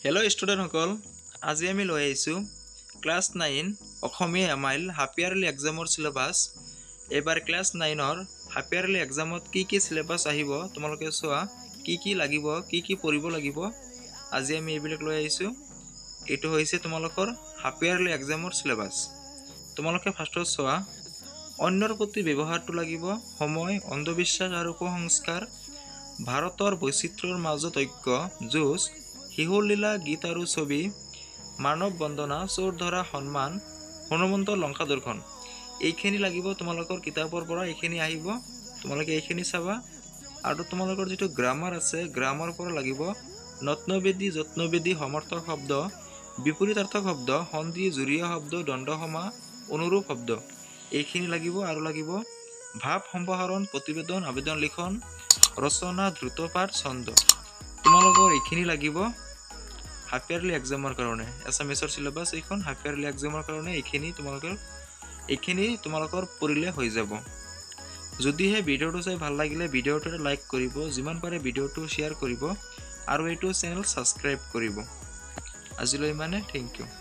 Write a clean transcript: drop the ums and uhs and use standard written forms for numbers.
hello student सकल आज आम लै क्लास 9 অসমীয়া এমাইল হাফ ইয়াৰলি এক্সামৰ সিলেবাস এবাৰ ক্লাস 9 হাফ ইয়াৰলি এক্সামত কি সিলেবাস আহিব তোমালোকে চোৱা কি লাগিব কি পঢ়িব লাগিব আজি আমি এইবিলাক লৈ আহিছো এটো হৈছে তোমালোকৰ হাফ ইয়াৰলি এক্সামৰ সিলেবাস তোমালোকে ফাৰ্ষ্টত চোৱা অন্যৰ প্ৰতি ব্যৱহাৰটো লাগিব সময় অন্ধবিশ্বাস আৰু কুসংস্কাৰ ভাৰতৰ বৈচিত্ৰ্যৰ মাজত ঐক্য যুঁজ শিশুলীলা গীত আৰু ছবি মানৱ বন্দনা চোৰ ধৰা সন্মান হনুমন্ত লংকা দৰ্শন এইখিনি লাগিব তোমালোকৰ কিতাপৰ পৰা এইখিনি আহিব তোমালোকে এইখিনি চাবা আৰু তোমালোকৰ যেটো গ্ৰামাৰ আছে গ্ৰামাৰ পৰা লাগিব নত্নবেদী যত্নবেদী সমৰ্থক শব্দ বিপৰীতাৰ্থক শব্দ সন্ধি জুৰীয়া শব্দ দণ্ডসমা অনুৰূপ শব্দ এইখিনি লাগিব আৰু লাগিব ভাৱ সম্প্ৰসাৰণ প্ৰতিবেদন আবেদন লিখন ৰচনা দ্ৰুতপাঠ ছন্দ তোমালোকৰ এইখিনি লাগিব হাফ ইয়াৰলি এক্সামৰ কাৰণে এছামিছৰ সিলেবাস এইখন হাফ ইয়াৰলি এক্সামৰ কাৰণে এইখিনি তোমালোকৰ পঢ়িলে হৈ যাব যদিহে ভিডিওটো চাই ভাল লাগিলে ভিডিওটো লাইক কৰিব যিমান পাৰে ভিডিওটো শেয়াৰ কৰিব আৰু এইটো চেনেল সাবস্ক্ৰাইব কৰিব আজিলৈ মানে থ্যাংক ইউ